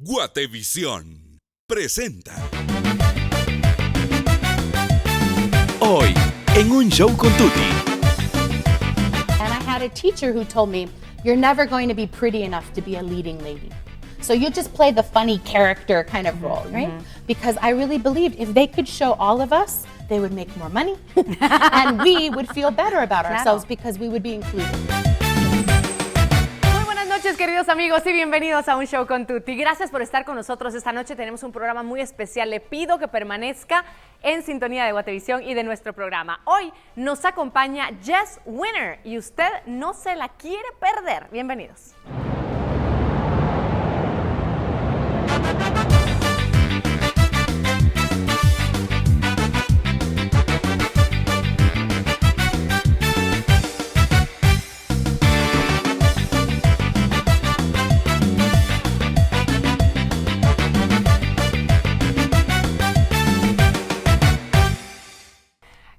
Guatevisión presenta. Hoy, en un show con Tuti. And I had a teacher who told me, you're never going to be pretty enough to be a leading lady. So you just play the funny character kind of role, right? Because I really believed if they could show all of us, they would make more money and we would feel better about ourselves because we would be included. Buenas noches, queridos amigos, y bienvenidos a Un Show con Tuti. Gracias por estar con nosotros esta noche. Tenemos un programa muy especial. Le pido que permanezca en sintonía de Guatevisión y de nuestro programa. Hoy nos acompaña Jess Winner y usted no se la quiere perder. Bienvenidos.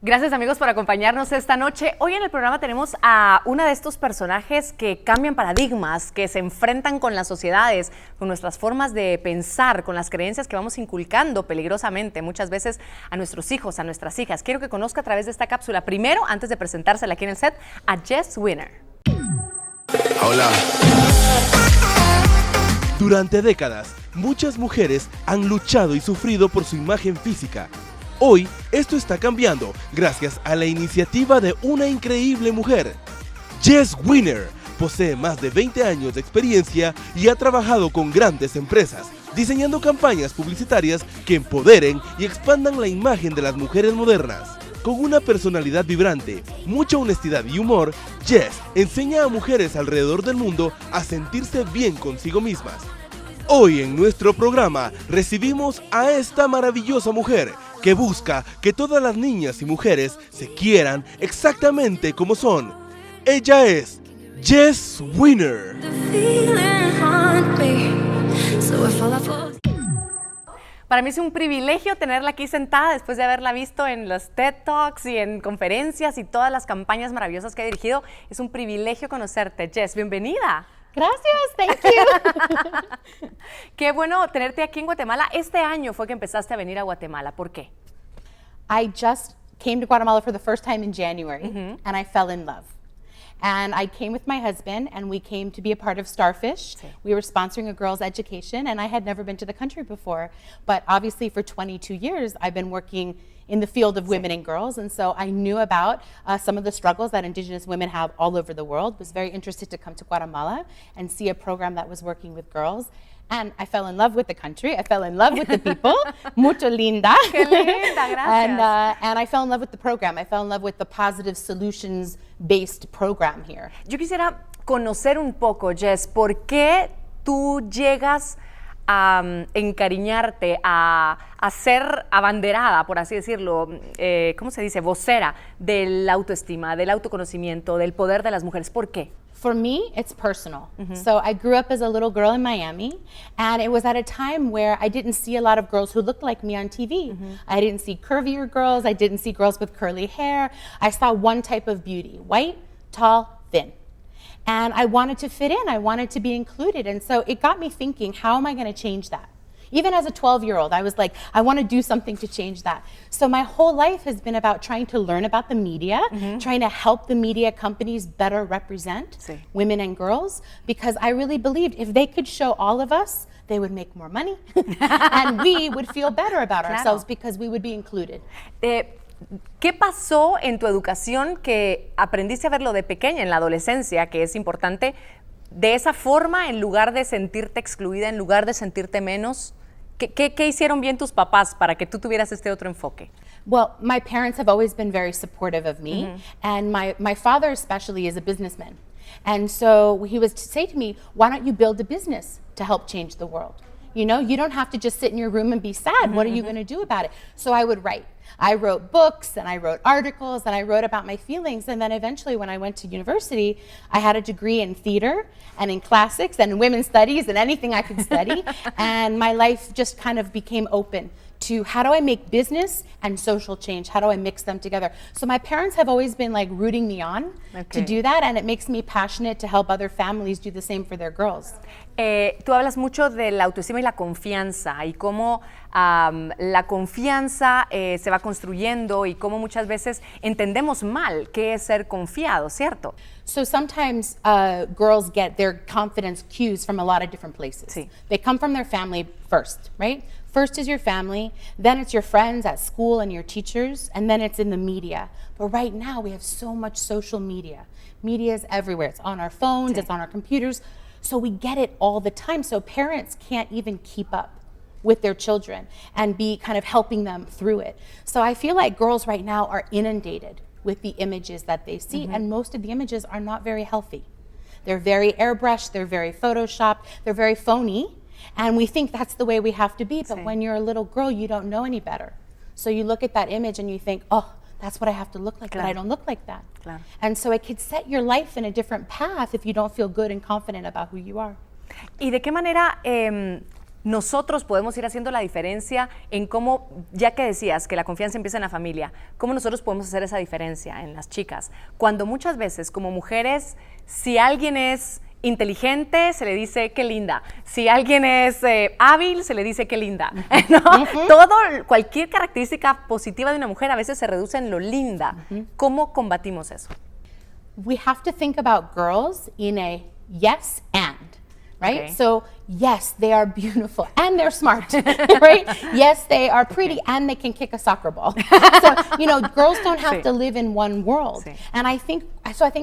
Gracias amigos por acompañarnos esta noche. Hoy en el programa tenemos a una de estos personajes que cambian paradigmas, que se enfrentan con las sociedades, con nuestras formas de pensar, con las creencias que vamos inculcando peligrosamente muchas veces a nuestros hijos, a nuestras hijas. Quiero que conozca a través de esta cápsula, primero, antes de presentársela aquí en el set, a Jess Winner. Hola. Durante décadas, muchas mujeres han luchado y sufrido por su imagen física. Hoy, esto está cambiando gracias a la iniciativa de una increíble mujer. Jess Winner posee más de 20 años de experiencia y ha trabajado con grandes empresas, diseñando campañas publicitarias que empoderen y expandan la imagen de las mujeres modernas. Con una personalidad vibrante, mucha honestidad y humor, Jess enseña a mujeres alrededor del mundo a sentirse bien consigo mismas. Hoy en nuestro programa recibimos a esta maravillosa mujer que busca que todas las niñas y mujeres se quieran exactamente como son. Ella es Jess Winner. Para mí es un privilegio tenerla aquí sentada después de haberla visto en los TED Talks y en conferencias y todas las campañas maravillosas que ha dirigido. Es un privilegio conocerte, Jess. Bienvenida. Gracias, thank you. Qué bueno tenerte aquí en Guatemala. Este año fue que empezaste a venir a Guatemala. ¿Por qué? I just came to Guatemala for the first time in January and I fell in love. And I came with my husband and we came to be a part of Starfish. Sí. We were sponsoring a girls' education and I had never been to the country before. But obviously for 22 years, I've been working in the field of women and girls. And so I knew about some of the struggles that Indigenous women have all over the world. Was very interested to come to Guatemala and see a program that was working with girls. And I fell in love with the country. I fell in love with the people. Mucho linda. Qué linda, gracias. And I fell in love with the program. I fell in love with the positive solutions-based program here. Yo quisiera conocer un poco, Jess, ¿por qué tú llegas a encariñarte, a ser abanderada, por así decirlo, ¿cómo se dice? Vocera de la autoestima, del autoconocimiento, del poder de las mujeres. ¿Por qué? For me, it's personal. So I grew up as a little girl in Miami, and it was at a time where I didn't see a lot of girls who looked like me on TV. I didn't see curvier girls. I didn't see girls with curly hair. I saw one type of beauty, white, tall, thin. And I wanted to fit in. I wanted to be included. And so it got me thinking, how am I going to change that? Even as a 12-year-old, I was like, I want to do something to change that. So my whole life has been about trying to learn about the media, trying to help the media companies better represent women and girls, because I really believed if they could show all of us, they would make more money and we would feel better about ourselves because we would be included. ¿Qué pasó en tu educación que aprendiste a verlo de pequeña, en la adolescencia, que es importante, de esa forma, en lugar de sentirte excluida, en lugar de sentirte menos? ¿Qué hicieron bien tus papás para que tú tuvieras este otro enfoque? Well, my parents have always been very supportive of me, and my father especially is a businessman. And so he would say to me, why don't you build a business to help change the world? You know, you don't have to just sit in your room and be sad. What are you going to do about it? So I would write. I wrote books and I wrote articles and I wrote about my feelings. And then eventually when I went to university, I had a degree in theater and in classics and in women's studies and anything I could study. And my life just kind of became open to how do I make business and social change? How do I mix them together? So my parents have always been like rooting me on to do that, and it makes me passionate to help other families do the same for their girls. Tú hablas mucho de la autoestima y la confianza y cómo la confianza se va construyendo y cómo muchas veces entendemos mal qué es ser confiado, ¿cierto? So sometimes girls get their confidence cues from a lot of different places. Sí. They come from their family first, right? First is your family, then it's your friends at school and your teachers, and then it's in the media. But right now we have so much social media. Media is everywhere. It's on our phones, it's on our computers. So we get it all the time. So parents can't even keep up with their children and be kind of helping them through it. So I feel like girls right now are inundated with the images that they see, and most of the images are not very healthy. They're very airbrushed, they're very photoshopped, they're very phony, and we think that's the way we have to be, but Sí. when you're a little girl, you don't know any better. So you look at that image and you think, oh, that's what I have to look like, but I Claro. don't look like that. Claro. And so it could set your life in a different path if you don't feel good and confident about who you are. ¿Y de qué manera nosotros podemos ir haciendo la diferencia en cómo, ya que decías que la confianza empieza en la familia, cómo nosotros podemos hacer esa diferencia en las chicas? Cuando muchas veces como mujeres, si alguien es inteligente, se le dice qué linda. Si alguien es hábil, se le dice qué linda. ¿No? Cualquier característica positiva de una mujer a veces se reduce en lo linda. ¿Cómo combatimos eso? We have to think about girls in a yes and, right? Okay. So yes, they are beautiful and they're smart, right? Yes, they are pretty and they can kick a soccer ball. So, girls don't have Sí. to live in one world. Sí. And I think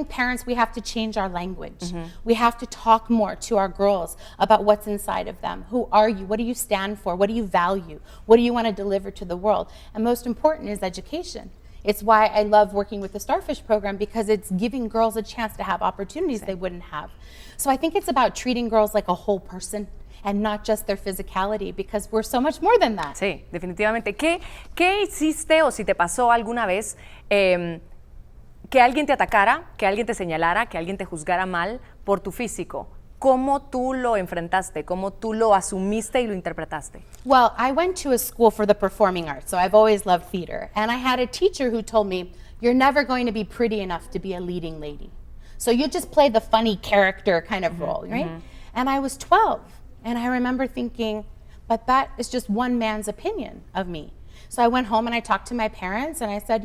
parents, we have to change our language. We have to talk more to our girls about what's inside of them. Who are you? What do you stand for? What do you value? What do you want to deliver to the world? And most important is education. It's why I love working with the Starfish program, because it's giving girls a chance to have opportunities they wouldn't have. So I think it's about treating girls like a whole person and not just their physicality, because we're so much more than that. Sí, definitivamente. ¿Qué hiciste o si te pasó alguna vez que alguien te atacara, que alguien te señalara, que alguien te juzgara mal por tu físico? ¿Cómo tú lo enfrentaste? ¿Cómo tú lo asumiste y lo interpretaste? Well, I went to a school for the performing arts, so I've always loved theater. And I had a teacher who told me, you're never going to be pretty enough to be a leading lady. So you just play the funny character kind of role, right? And I was 12, and I remember thinking, but that is just one man's opinion of me. So I went home and I talked to my parents and I said,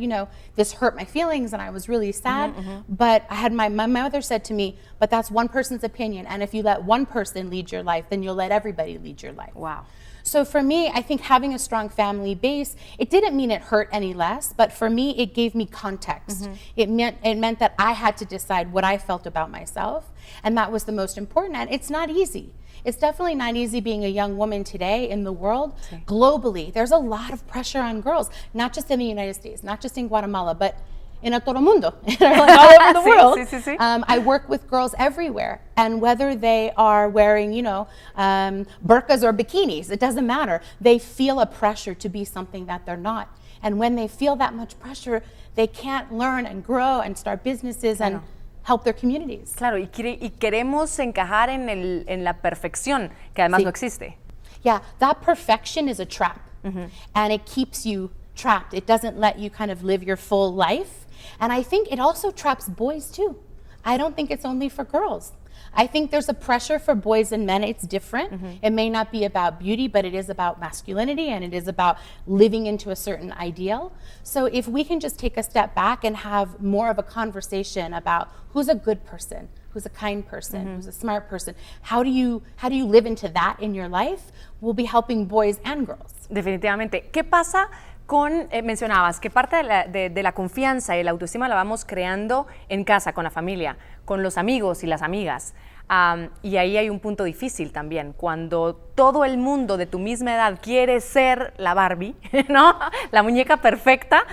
this hurt my feelings and I was really sad. But I had my mother said to me, but that's one person's opinion. And if you let one person lead your life, then you'll let everybody lead your life. Wow. So for me, I think having a strong family base, it didn't mean it hurt any less, but for me, it gave me context. It meant that I had to decide what I felt about myself, and that was the most important. And it's not easy. It's definitely not easy being a young woman today in the world. Sí. Globally, there's a lot of pressure on girls, not just in the United States, not just in Guatemala, but in todo el mundo, all over the Sí, world. sí, sí, sí. I work with girls everywhere, and whether they are wearing, burqas or bikinis, it doesn't matter. They feel a pressure to be something that they're not. And when they feel that much pressure, they can't learn and grow and start businesses and help their communities. Claro, y queremos encajar en la perfección, que además Sí. no existe. Yeah, that perfection is a trap, and it keeps you trapped. It doesn't let you kind of live your full life. And I think it also traps boys too. I don't think it's only for girls. I think there's a pressure for boys and men. It's different. It may not be about beauty, but it is about masculinity, and it is about living into a certain ideal. So if we can just take a step back and have more of a conversation about who's a good person, who's a kind person, who's a smart person, how do you live into that in your life, we'll be helping boys and girls. Definitivamente. ¿Qué pasa con, mencionabas, que parte de la confianza y la autoestima la vamos creando en casa, con la familia, con los amigos y las amigas? Y ahí hay un punto difícil también, cuando todo el mundo de tu misma edad quiere ser la Barbie, ¿no? La muñeca perfecta,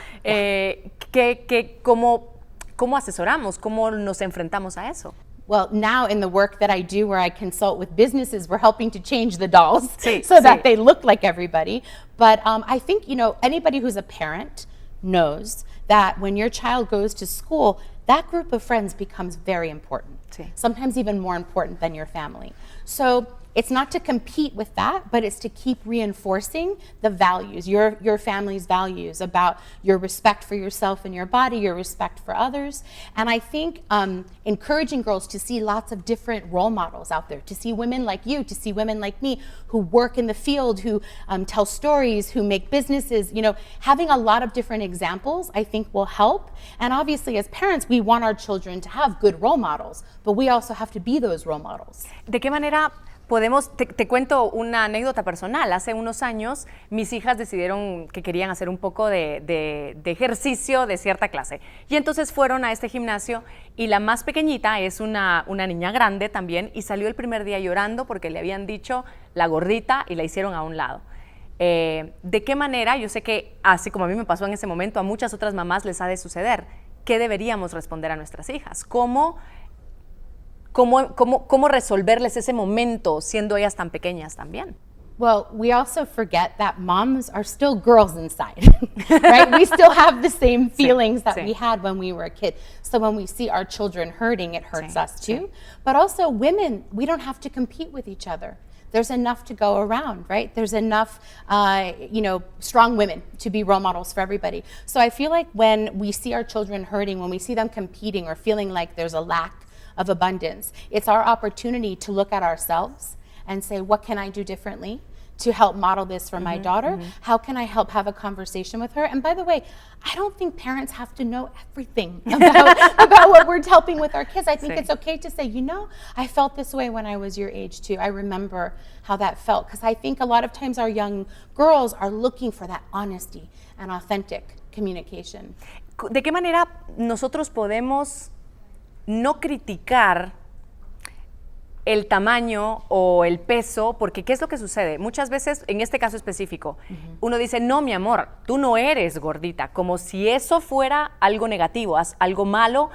¿cómo asesoramos? ¿Cómo nos enfrentamos a eso? Well, now in the work that I do where I consult with businesses, we're helping to change the dolls Sí, so sí. that they look like everybody. But I think, anybody who's a parent knows that when your child goes to school, that group of friends becomes very important. Sí. Sometimes even more important than your family. So it's not to compete with that, but it's to keep reinforcing the values, your family's values about your respect for yourself and your body, your respect for others. And I think encouraging girls to see lots of different role models out there, to see women like you, to see women like me who work in the field, who tell stories, who make businesses, you know, having a lot of different examples I think will help. And obviously as parents, we want our children to have good role models, but we also have to be those role models. ¿De qué manera podemos, te cuento una anécdota personal? Hace unos años mis hijas decidieron que querían hacer un poco de ejercicio de cierta clase y entonces fueron a este gimnasio y la más pequeñita es una niña grande también y salió el primer día llorando porque le habían dicho la gordita y la hicieron a un lado. ¿De qué manera? Yo sé que así como a mí me pasó en ese momento, a muchas otras mamás les ha de suceder. ¿Qué deberíamos responder a nuestras hijas? ¿Cómo resolverles ese momento siendo ellas tan pequeñas también? Well, we also forget that moms are still girls inside, right? We still have the same feelings that we had when we were a kid. So when we see our children hurting, it hurts us too. But also women, we don't have to compete with each other. There's enough to go around, right? There's enough, strong women to be role models for everybody. So I feel like when we see our children hurting, when we see them competing or feeling like there's a lack of abundance, it's our opportunity to look at ourselves and say, what can I do differently to help model this for my daughter? How can I help have a conversation with her? And by the way, I don't think parents have to know everything about what we're helping with our kids. I think it's okay to say, you know, I felt this way when I was your age too. I remember how that felt. Because I think a lot of times our young girls are looking for that honesty and authentic communication. ¿De qué manera nosotros podemos no criticar el tamaño o el peso? Porque ¿qué es lo que sucede? Muchas veces, en este caso específico, uno dice, no, mi amor, tú no eres gordita, como si eso fuera algo negativo, algo malo,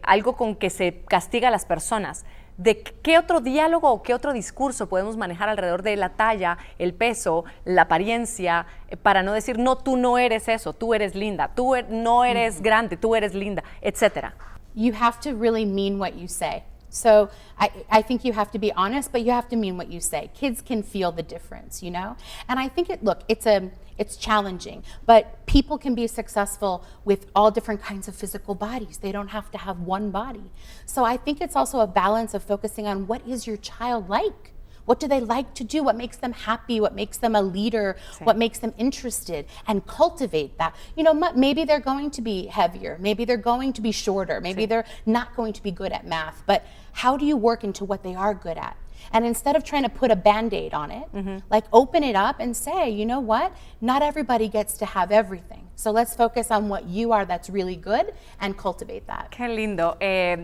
algo con que se castiga a las personas. ¿De qué otro diálogo o qué otro discurso podemos manejar alrededor de la talla, el peso, la apariencia, para no decir, no, tú no eres eso, tú eres linda, tú no eres grande, tú eres linda, etcétera? You have to really mean what you say. So I think you have to be honest, but you have to mean what you say. Kids can feel the difference, you know? And I think it's challenging, but people can be successful with all different kinds of physical bodies. They don't have to have one body. So I think it's also a balance of focusing on what is your child like? What do they like to do? What makes them happy? What makes them a leader? What makes them interested? And cultivate that. You know, maybe they're going to be heavier. Maybe they're going to be shorter. Maybe they're not going to be good at math. But how do you work into what they are good at? And instead of trying to put a Band-Aid on it, like open it up and say, you know what? Not everybody gets to have everything. So let's focus on what you are that's really good and cultivate that. Qué lindo.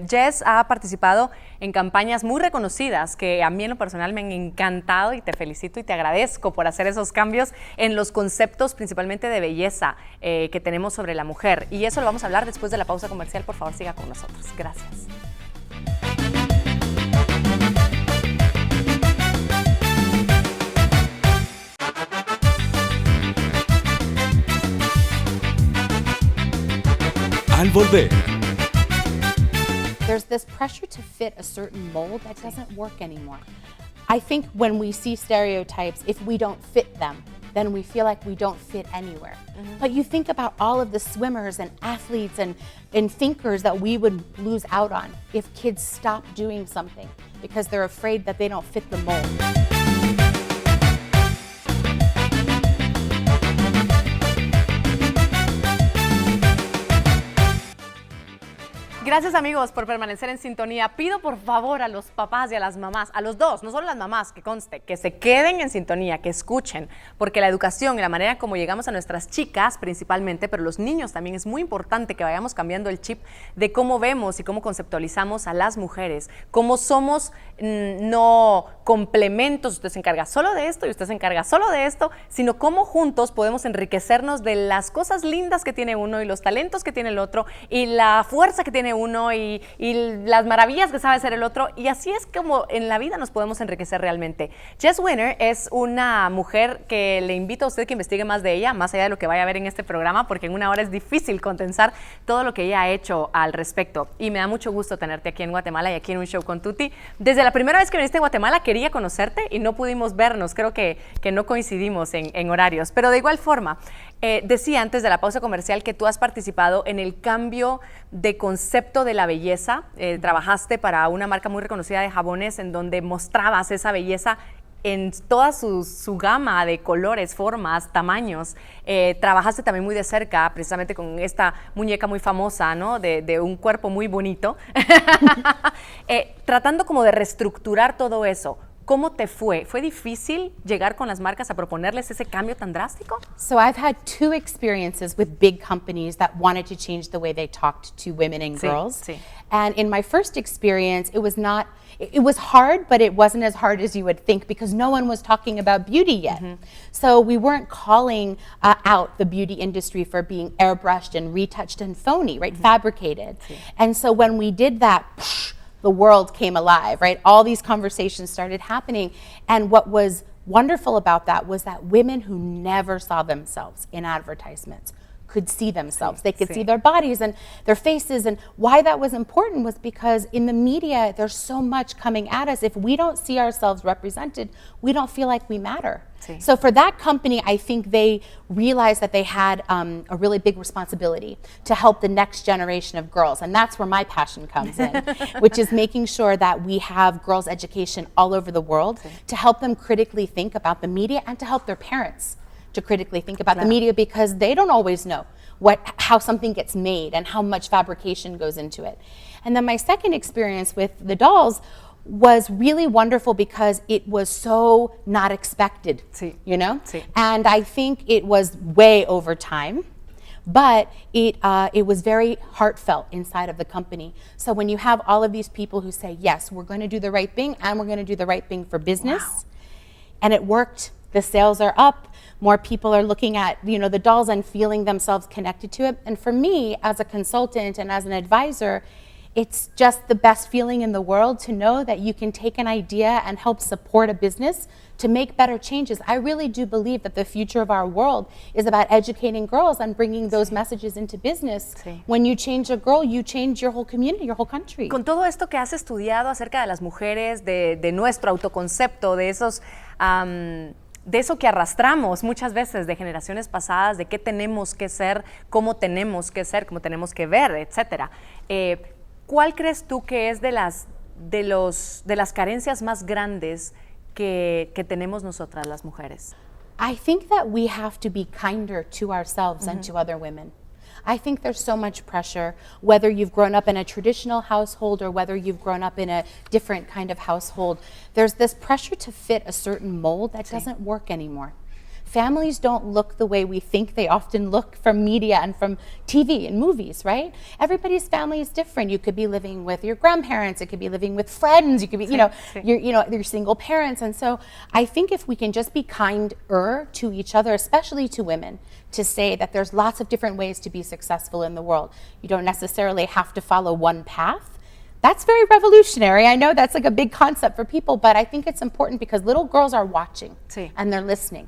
Jess ha participado en campañas muy reconocidas que a mí en lo personal me han encantado y te felicito y te agradezco por hacer esos cambios en los conceptos principalmente de belleza que tenemos sobre la mujer. Y eso lo vamos a hablar después de la pausa comercial. Por favor, siga con nosotros. Gracias. Al volver. There's this pressure to fit a certain mold that doesn't work anymore. I think when we see stereotypes, if we don't fit them, then we feel like we don't fit anywhere. But you think about all of the swimmers and athletes and thinkers that we would lose out on if kids stop doing something because they're afraid that they don't fit the mold. Gracias amigos por permanecer en sintonía. Pido por favor a los papás y a las mamás, a los dos, no solo las mamás, que conste, que se queden en sintonía, que escuchen, porque la educación y la manera como llegamos a nuestras chicas principalmente, pero los niños también, es muy importante que vayamos cambiando el chip de cómo vemos y cómo conceptualizamos a las mujeres, cómo somos no complementos, usted se encarga solo de esto y usted se encarga solo de esto, sino cómo juntos podemos enriquecernos de las cosas lindas que tiene uno y los talentos que tiene el otro y la fuerza que tiene uno uno y las maravillas que sabe hacer el otro, y así es como en la vida nos podemos enriquecer realmente. Jess Winter es una mujer que le invito a usted que investigue más de ella, más allá de lo que vaya a ver en este programa, porque en una hora es difícil condensar todo lo que ella ha hecho al respecto, y me da mucho gusto tenerte aquí en Guatemala y aquí en Un Show con Tuti. Desde la primera vez que viniste a Guatemala quería conocerte y no pudimos vernos, creo que no coincidimos en horarios, pero de igual forma, decía antes de la pausa comercial que tú has participado en el cambio de concepto de la belleza. Trabajaste para una marca muy reconocida de jabones en donde mostrabas esa belleza en toda su gama de colores, formas, tamaños. Trabajaste también muy de cerca, precisamente con esta muñeca muy famosa, ¿no? De un cuerpo muy bonito, tratando como de reestructurar todo eso. ¿Cómo te fue? ¿Fue difícil llegar con las marcas a proponerles ese cambio tan drástico? So I've had 2 experiences with big companies that wanted to change the way they talked to women and girls. Sí. And in my first experience, it was hard, but it wasn't as hard as you would think because no one was talking about beauty yet. So we weren't calling out the beauty industry for being airbrushed and retouched and phony, right? Fabricated. Sí. And so when we did that, the world came alive, right? All these conversations started happening. And what was wonderful about that was that women who never saw themselves in advertisements could see themselves. They could see their bodies and their faces. And why that was important was because in the media, there's so much coming at us. If we don't see ourselves represented, we don't feel like we matter. So for that company, I think they realized that they had a really big responsibility to help the next generation of girls. And that's where my passion comes in, which is making sure that we have girls' education all over the world to help them critically think about the media and to help their parents to critically think about the media because they don't always know how something gets made and how much fabrication goes into it. And then my second experience with the dolls was really wonderful because it was so not expected, you know? And I think it was way over time, but it was very heartfelt inside of the company. So when you have all of these people who say, yes, we're going to do the right thing and we're going to do the right thing for business, and it worked, the sales are up, more people are looking at, you know, the dolls and feeling themselves connected to it. And for me, as a consultant and as an advisor, it's just the best feeling in the world to know that you can take an idea and help support a business to make better changes. I really do believe that the future of our world is about educating girls and bringing those messages into business. When you change a girl, you change your whole community, your whole country. Con todo esto que has estudiado acerca de las mujeres, de nuestro autoconcepto, de eso que arrastramos muchas veces de generaciones pasadas, de qué tenemos que ser, cómo tenemos que ver, etcétera. ¿Cuál crees tú que es de las carencias más grandes que tenemos nosotras las mujeres? I think that we have to be kinder to ourselves and to other women. I think there's so much pressure, whether you've grown up in a traditional household or whether you've grown up in a different kind of household. There's this pressure to fit a certain mold that doesn't work anymore. Families don't look the way we think they often look from media and from TV and movies, right? Everybody's family is different. You could be living with your grandparents. It could be living with friends. You could be, your single parents. And so I think if we can just be kinder to each other, especially to women, to say that there's lots of different ways to be successful in the world. You don't necessarily have to follow one path. That's very revolutionary. I know that's like a big concept for people, but I think it's important because little girls are watching and they're listening.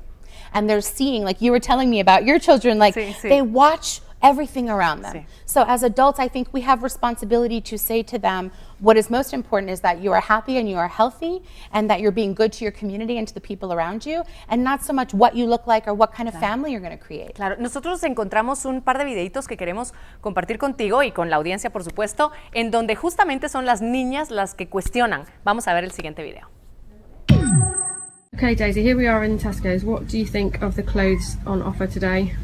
And they're seeing, like you were telling me about your children, like they watch everything around them. So as adults, I think we have responsibility to say to them, what is most important is that you are happy and you are healthy and that you're being good to your community and to the people around you, and not so much what you look like or what kind of family you're going to create. Claro, nosotros encontramos un par de videitos que queremos compartir contigo y con la audiencia, por supuesto, en donde justamente son las niñas las que cuestionan. Vamos a ver el siguiente video. Okay, Daisy, here we are in Tesco's. What do you think of the clothes on offer today?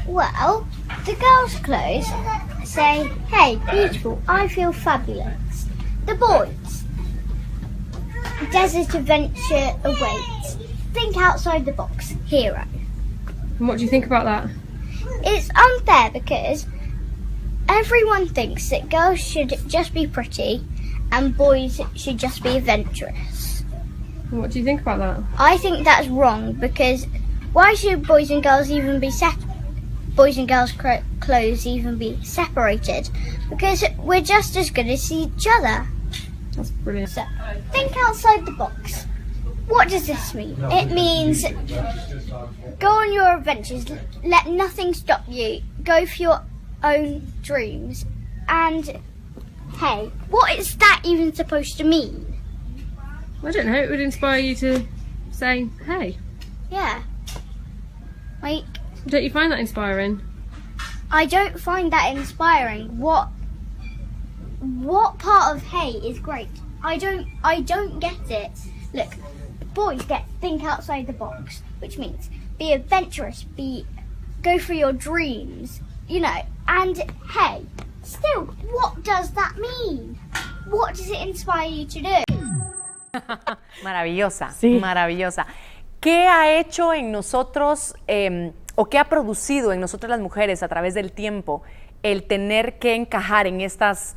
Well, the girls' clothes say, hey, beautiful, I feel fabulous. The boys, desert adventure awaits. Think outside the box, hero. And what do you think about that? It's unfair because everyone thinks that girls should just be pretty and boys should just be adventurous. What do you think about that? I think that's wrong because why should boys and girls even be boys and girls clothes even be separated because we're just as good as each other. That's brilliant. So think outside the box. What does this mean? It means go on your adventures, let nothing stop you, go for your own dreams. And hey, what is that even supposed to mean? I don't know, it would inspire you to say, hey. Yeah. Like, Don't you find that inspiring? I don't find that inspiring. What part of hey is great? I don't get it. Look, boys get think outside the box, which means be adventurous, go for your dreams, you know. And hey, still, what does that mean? What does it inspire you to do? Maravillosa, Sí. maravillosa. ¿Qué ha hecho en nosotros o qué ha producido en nosotras las mujeres a través del tiempo el tener que encajar en estos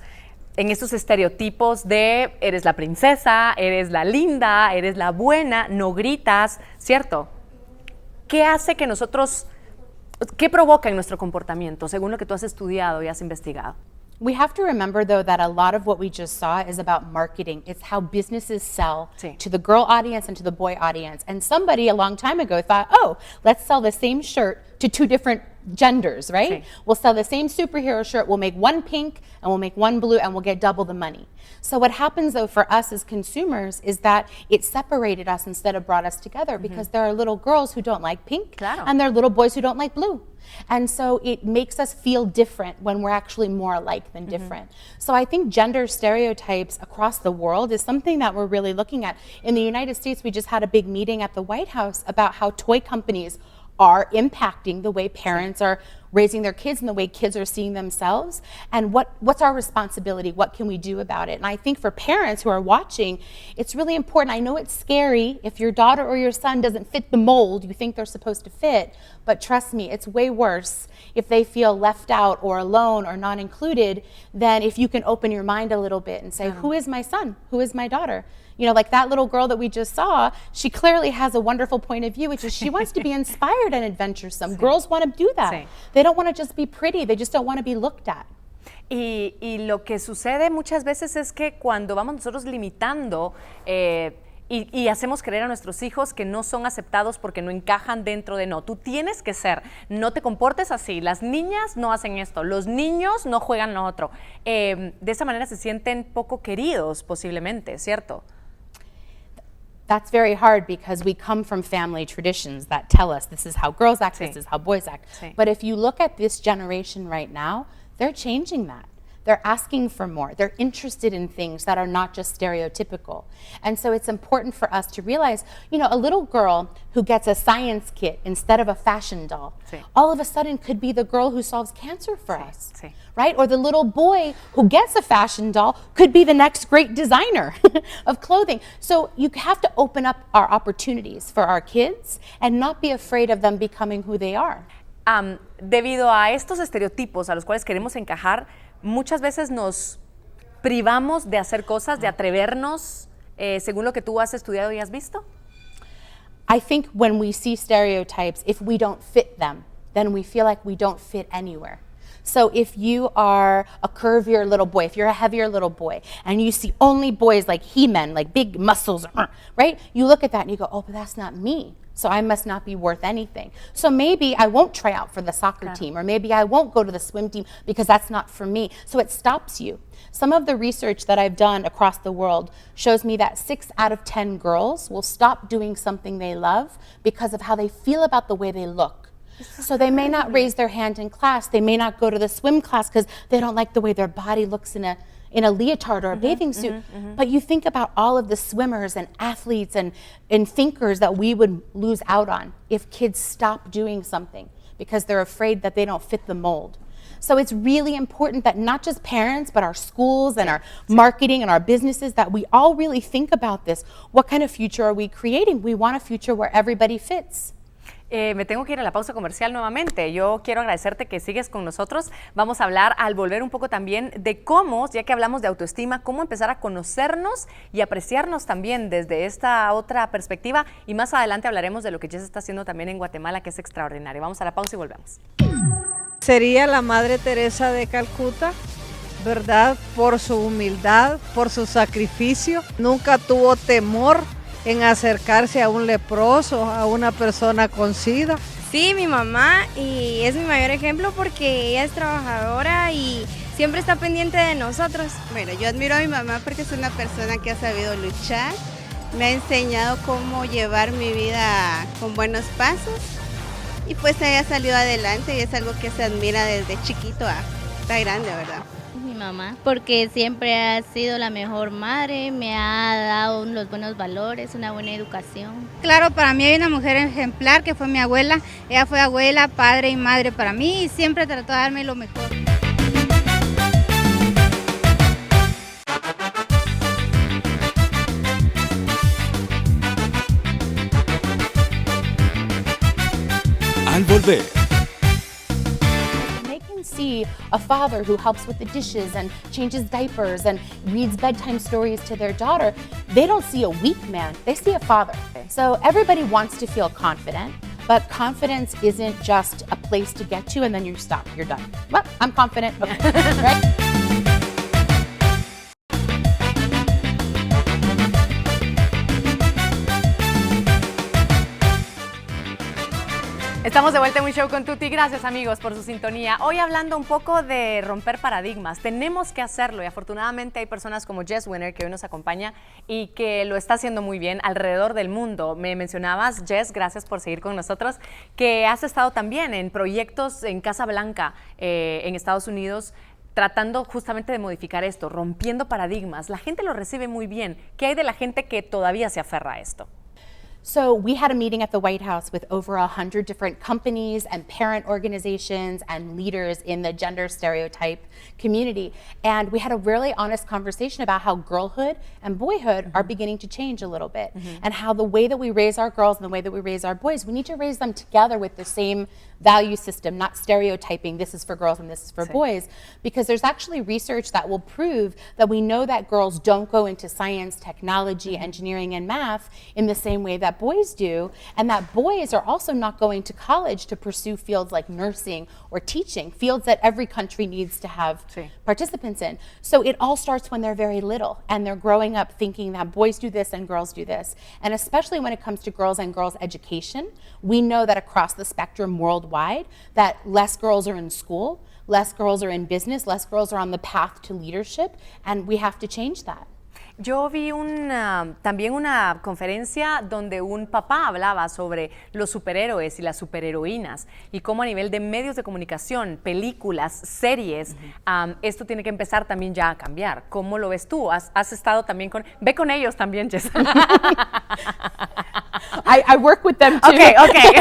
estereotipos de eres la princesa, eres la linda, eres la buena, no gritas, ¿cierto? ¿Qué hace que nosotros, qué provoca en nuestro comportamiento, según lo que tú has estudiado y has investigado? We have to remember, though, that a lot of what we just saw is about marketing. It's how businesses sell Sí. to the girl audience and to the boy audience. And somebody a long time ago thought, oh, let's sell the same shirt to two different genders, right? Sí. We'll sell the same superhero shirt, we'll make one pink and we'll make one blue and we'll get double the money. So what happens, though, for us as consumers is that it separated us instead of brought us together because there are little girls who don't like pink Claro. and there are little boys who don't like blue. And so it makes us feel different when we're actually more alike than different. So I think gender stereotypes across the world is something that we're really looking at. In the United States, we just had a big meeting at the White House about how toy companies are impacting the way parents are raising their kids and the way kids are seeing themselves, and what's our responsibility, what can we do about it? And I think for parents who are watching, it's really important. I know it's scary if your daughter or your son doesn't fit the mold you think they're supposed to fit, but trust me, it's way worse if they feel left out or alone or not included than if you can open your mind a little bit and say, who is my son? Who is my daughter? You know, like that little girl that we just saw, she clearly has a wonderful point of view, which is she wants to be inspired and adventuresome. Girls want to do that. Sí. They don't want to just be pretty. They just don't want to be looked at. Y lo que sucede muchas veces es que cuando vamos nosotros limitando y hacemos creer a nuestros hijos que no son aceptados porque no encajan dentro de no, tú tienes que ser, no te comportes así, las niñas no hacen esto, los niños no juegan lo otro. De esa manera se sienten poco queridos posiblemente, ¿cierto? That's very hard because we come from family traditions that tell us this is how girls act, Sí. this is how boys act. Sí. But if you look at this generation right now, they're changing that. They're asking for more. They're interested in things that are not just stereotypical. And so it's important for us to realize, you know, a little girl who gets a science kit instead of a fashion doll, Sí. all of a sudden could be the girl who solves cancer for Sí, us. sí. Right? Or the little boy who gets a fashion doll could be the next great designer of clothing. So you have to open up our opportunities for our kids and not be afraid of them becoming who they are. Debido a estos estereotipos a los cuales queremos encajar, muchas veces nos privamos de hacer cosas, de atrevernos, según lo que tú has estudiado y has visto. I think when we see stereotypes, if we don't fit them, then we feel like we don't fit anywhere. So if you are a curvier little boy, if you're a heavier little boy, and you see only boys like he-men, like big muscles, right? You look at that and you go, oh, but that's not me. So I must not be worth anything. So maybe I won't try out for the soccer team, or maybe I won't go to the swim team because that's not for me. So it stops you. Some of the research that I've done across the world shows me that 6 out of 10 girls will stop doing something they love because of how they feel about the way they look. So they may not raise their hand in class, they may not go to the swim class because they don't like the way their body looks in a leotard or a bathing suit. But you think about all of the swimmers and athletes and thinkers that we would lose out on if kids stop doing something because they're afraid that they don't fit the mold. So it's really important that not just parents, but our schools and our marketing and our businesses, that we all really think about this. What kind of future are we creating? We want a future where everybody fits. Me tengo que ir a la pausa comercial nuevamente. Yo quiero agradecerte que sigues con nosotros. Vamos a hablar al volver un poco también de cómo, ya que hablamos de autoestima, cómo empezar a conocernos y apreciarnos también desde esta otra perspectiva. Y más adelante hablaremos de lo que ya se está haciendo también en Guatemala, que es extraordinario. Vamos a la pausa y volvemos. sería la Madre Teresa de Calcuta, ¿verdad? Por su humildad, por su sacrificio. Nunca tuvo temor en acercarse a un leproso, a una persona con SIDA. Sí, mi mamá, y es mi mayor ejemplo porque ella es trabajadora y siempre está pendiente de nosotros. Bueno, yo admiro a mi mamá porque es una persona que ha sabido luchar, me ha enseñado cómo llevar mi vida con buenos pasos y pues ella salió adelante y es algo que se admira desde chiquito hasta grande, ¿verdad? Mi mamá, porque siempre ha sido la mejor madre, me ha dado los buenos valores, una buena educación. Claro, para mí hay una mujer ejemplar que fue mi abuela. Ella fue abuela, padre y madre para mí y siempre trató de darme lo mejor. Al volver, They can see a father who helps with the dishes and changes diapers and reads bedtime stories to their daughter. They don't see a weak man, they see a father. So everybody wants to feel confident, but confidence isn't just a place to get to and then you stop, you're done. Well, I'm confident, okay, right? Estamos de vuelta en Un Show con Tuti. Gracias, amigos, por su sintonía. Hoy hablando un poco de romper paradigmas. Tenemos que hacerlo y afortunadamente hay personas como Jess Winner que hoy nos acompaña y que lo está haciendo muy bien alrededor del mundo. Me mencionabas, Jess, gracias por seguir con nosotros, que has estado también en proyectos en Casa Blanca, en Estados Unidos, tratando justamente de modificar esto, rompiendo paradigmas. La gente lo recibe muy bien. ¿Qué hay de la gente que todavía se aferra a esto? So we had a meeting at the White House with over 100 different companies and parent organizations and leaders in the gender stereotype community. And we had a really honest conversation about how girlhood and boyhood are beginning to change a little bit, and how the way that we raise our girls and the way that we raise our boys, we need to raise them together with the same value system, not stereotyping this is for girls and this is for boys, because there's actually research that will prove that we know that girls don't go into science, technology, engineering, and math in the same way that boys do, and that boys are also not going to college to pursue fields like nursing or teaching, fields that every country needs to have participants in. So it all starts when they're very little and they're growing up thinking that boys do this and girls do this. And especially when it comes to girls and girls education, we know that across the spectrum worldwide, that less girls are in school, less girls are in business, less girls are on the path to leadership, and we have to change that. Yo vi también una conferencia donde un papá hablaba sobre los superhéroes y las superheroínas y cómo a nivel de medios de comunicación, películas, series, esto tiene que empezar también ya a cambiar. ¿Cómo lo ves tú? ¿Has estado también ve con ellos también, Jess? I work with them too. Okay.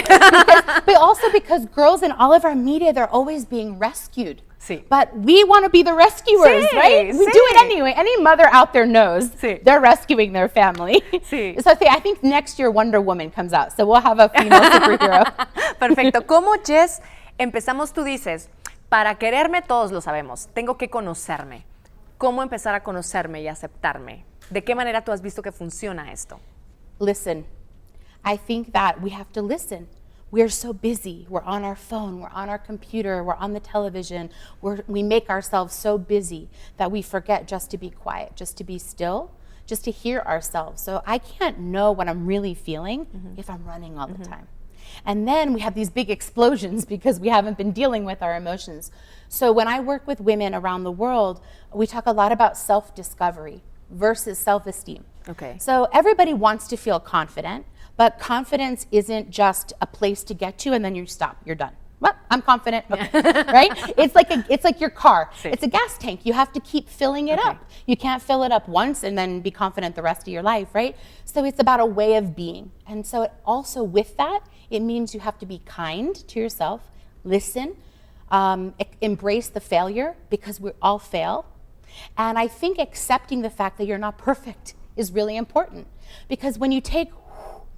But also because girls in all of our media, they're always being rescued. Sí. But we want to be the rescuers, Sí, right? We sí. do it anyway. Any mother out there knows Sí. they're rescuing their family. Sí. So I think next year Wonder Woman comes out. So we'll have a female superhero. Perfecto. ¿Cómo, Jess, empezamos? Tú dices, para quererme todos lo sabemos, tengo que conocerme. ¿Cómo empezar a conocerme y aceptarme? ¿De qué manera tú has visto que funciona esto? Listen. I think that we have to listen. We're so busy. We're on our phone, we're on our computer, we're on the television. We make ourselves so busy that we forget just to be quiet, just to be still, just to hear ourselves. So I can't know what I'm really feeling if I'm running all the time. And then we have these big explosions because we haven't been dealing with our emotions. So when I work with women around the world, we talk a lot about self-discovery versus self-esteem. Okay. So everybody wants to feel confident, but confidence isn't just a place to get to and then you stop, you're done. Well, I'm confident, okay. Right? It's like your car. Sí. It's a gas tank. You have to keep filling it up. You can't fill it up once and then be confident the rest of your life, right? So it's about a way of being. And so also with that, it means you have to be kind to yourself, listen, embrace the failure because we all fail. And I think accepting the fact that you're not perfect is really important because when you take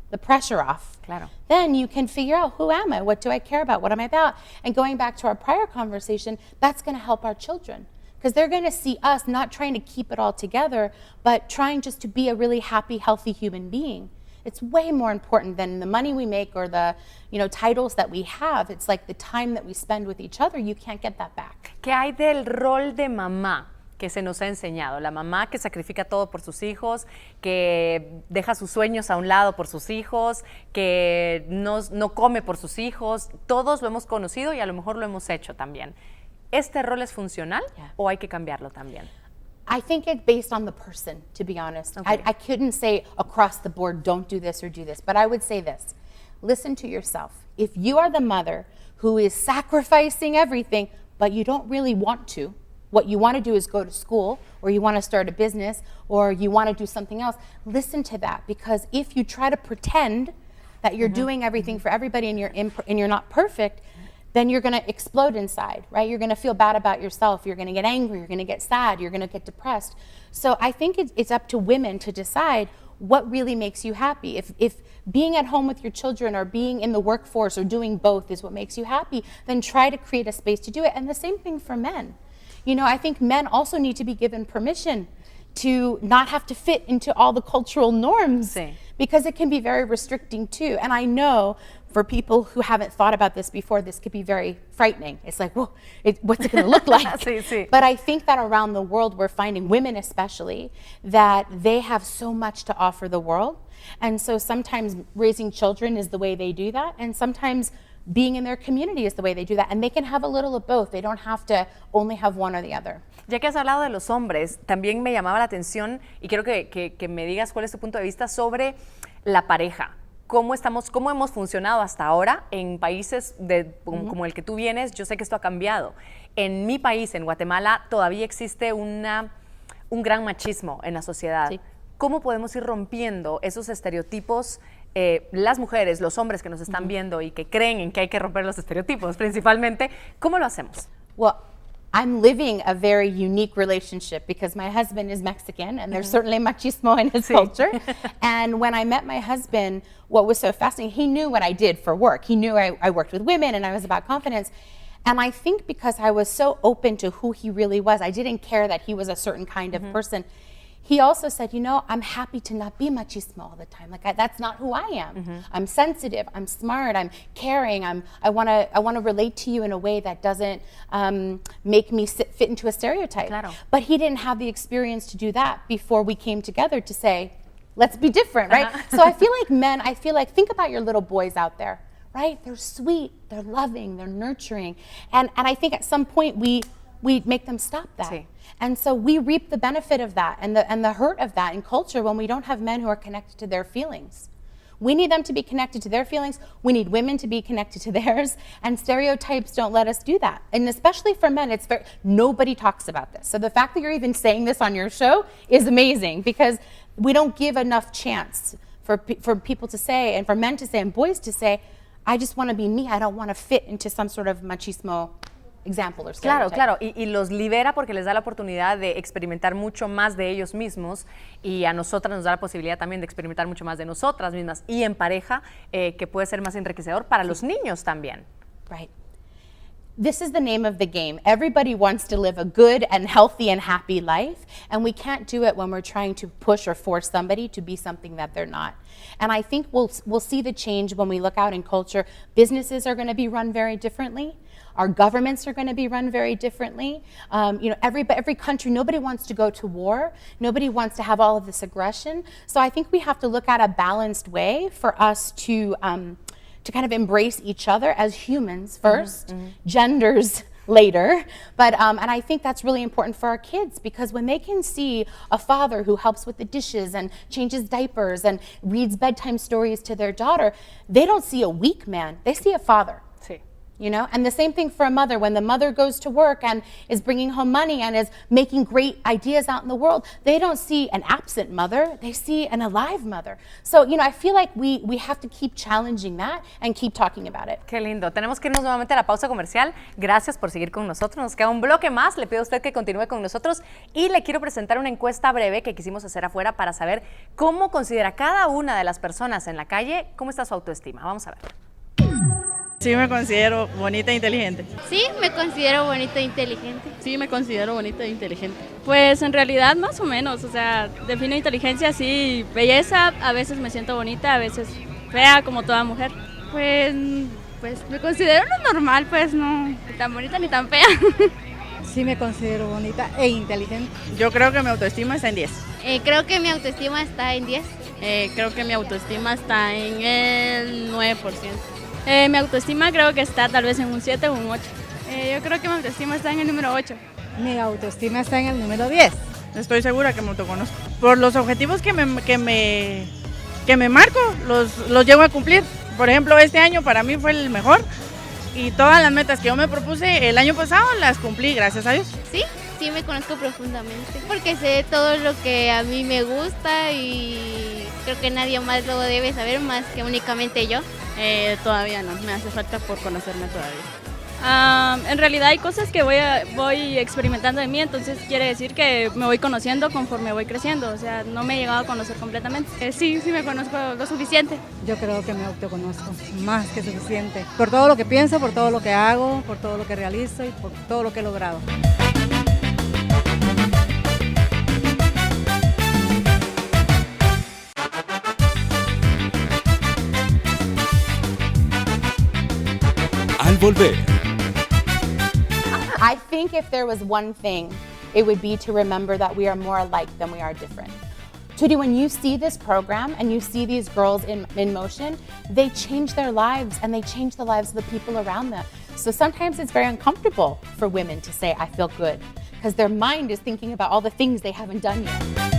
the pressure off, Claro. then you can figure out who am I, what do I care about, what am I about? And going back to our prior conversation, that's going to help our children because they're going to see us not trying to keep it all together, but trying just to be a really happy, healthy human being. It's way more important than the money we make or the, titles that we have. It's like the time that we spend with each other. You can't get that back. ¿Qué hay del rol de mamá que se nos ha enseñado? La mamá que sacrifica todo por sus hijos, que deja sus sueños a un lado por sus hijos, que no come por sus hijos. Todos lo hemos conocido y a lo mejor lo hemos hecho también. ¿Este rol es funcional o hay que cambiarlo también? I think it's based on the person, to be honest. Okay. I couldn't say across the board, don't do this or do this, but I would say this. Listen to yourself. If you are the mother who is sacrificing everything, but you don't really want to, what you want to do is go to school, or you want to start a business, or you want to do something else, listen to that. Because if you try to pretend that you're doing everything for everybody and you're not perfect, then you're going to explode inside, right? You're going to feel bad about yourself. You're going to get angry. You're going to get sad. You're going to get depressed. So I think it's up to women to decide what really makes you happy. If being at home with your children or being in the workforce or doing both is what makes you happy, then try to create a space to do it. And the same thing for men. I think men also need to be given permission to not have to fit into all the cultural norms, because it can be very restricting too. And I know for people who haven't thought about this before, this could be very frightening. It's like, whoa, what's it going to look like? But I think that around the world, we're finding, women especially, that they have so much to offer the world. And so sometimes raising children is the way they do that. And sometimes being in their community is the way they do that. And they can have a little of both. They don't have to only have one or the other. Ya que has hablado de los hombres, también me llamaba la atención y quiero que me digas cuál es tu punto de vista sobre la pareja. ¿Cómo hemos funcionado hasta ahora en países como el que tú vienes? Yo sé que esto ha cambiado. En mi país, en Guatemala, todavía existe un gran machismo en la sociedad. Sí. ¿Cómo podemos ir rompiendo esos estereotipos? Las mujeres, los hombres que nos están viendo y que creen en que hay que romper los estereotipos principalmente, ¿cómo lo hacemos? Well, I'm living a very unique relationship because my husband is Mexican and there's certainly machismo in his culture. And when I met my husband, what was so fascinating, he knew what I did for work. He knew I worked with women and I was about confidence. And I think because I was so open to who he really was, I didn't care that he was a certain kind of person. He also said, I'm happy to not be machismo all the time. Like that's not who I am. I'm sensitive. I'm smart. I'm caring. I want to relate to you in a way that doesn't make me fit into a stereotype. Claro. But he didn't have the experience to do that before we came together to say, let's be different, right? So I feel like men. Think about your little boys out there, right? They're sweet. They're loving. They're nurturing. And I think at some point we make them stop that. Sí. And so we reap the benefit of that and the hurt of that in culture when we don't have men who are connected to their feelings. We need them to be connected to their feelings. We need women to be connected to theirs. And stereotypes don't let us do that. And especially for men, nobody talks about this. So the fact that you're even saying this on your show is amazing because we don't give enough chance for people to say and for men to say and boys to say, I just want to be me. I don't want to fit into some sort of machismo example or stereotype. Claro, y los libera porque les da la oportunidad de experimentar mucho más de ellos mismos y a nosotras nos da la posibilidad también de experimentar mucho más de nosotras mismas y en pareja, que puede ser más enriquecedor para los niños también. Right. This is the name of the game. Everybody wants to live a good and healthy and happy life, and we can't do it when we're trying to push or force somebody to be something that they're not. And I think we'll see the change when we look out in culture. Businesses are going to be run very differently. Our governments are going to be run very differently. Every country, nobody wants to go to war. Nobody wants to have all of this aggression. So I think we have to look at a balanced way for us to kind of embrace each other as humans first, genders later. But and I think that's really important for our kids because when they can see a father who helps with the dishes and changes diapers and reads bedtime stories to their daughter, they don't see a weak man. They see a father. Sí. And the same thing for a mother. When the mother goes to work and is bringing home money and is making great ideas out in the world, they don't see an absent mother, they see an alive mother. So, I feel like we have to keep challenging that and keep talking about it. Qué lindo. Tenemos que irnos nuevamente a la pausa comercial. Gracias por seguir con nosotros. Nos queda un bloque más. Le pido a usted que continúe con nosotros y le quiero presentar una encuesta breve que quisimos hacer afuera para saber cómo considera cada una de las personas en la calle, cómo está su autoestima. Vamos a ver. Sí, me considero bonita e inteligente. Sí, me considero bonita e inteligente. Sí, me considero bonita e inteligente. Pues en realidad más o menos, o sea, defino inteligencia así, belleza, a veces me siento bonita, a veces fea como toda mujer. Pues me considero lo normal, pues no ni tan bonita ni tan fea. Sí me considero bonita e inteligente. Yo creo que mi autoestima está en 10. Creo que mi autoestima está en 10. Creo que mi autoestima está en el 9%. Mi autoestima creo que está tal vez en un 7 o un 8. Yo creo que mi autoestima está en el número 8. Mi autoestima está en el número 10. Estoy segura que me autoconozco. Por los objetivos que me marco, los llego a cumplir. Por ejemplo, este año para mí fue el mejor y todas las metas que yo me propuse el año pasado las cumplí, gracias a Dios. Sí me conozco profundamente porque sé todo lo que a mí me gusta y creo que nadie más lo debe saber más que únicamente yo. Todavía no, me hace falta por conocerme todavía. En realidad hay cosas que voy experimentando en mí, entonces quiere decir que me voy conociendo conforme voy creciendo, o sea, no me he llegado a conocer completamente. Sí me conozco lo suficiente. Yo creo que me autoconozco más que suficiente. Por todo lo que pienso, por todo lo que hago, por todo lo que realizo y por todo lo que he logrado. Al volver, I think if there was one thing, it would be to remember that we are more alike than we are different. Tootie, when you see this program and you see these girls in motion, they change their lives and they change the lives of the people around them. So sometimes it's very uncomfortable for women to say, I feel good, because their mind is thinking about all the things they haven't done yet.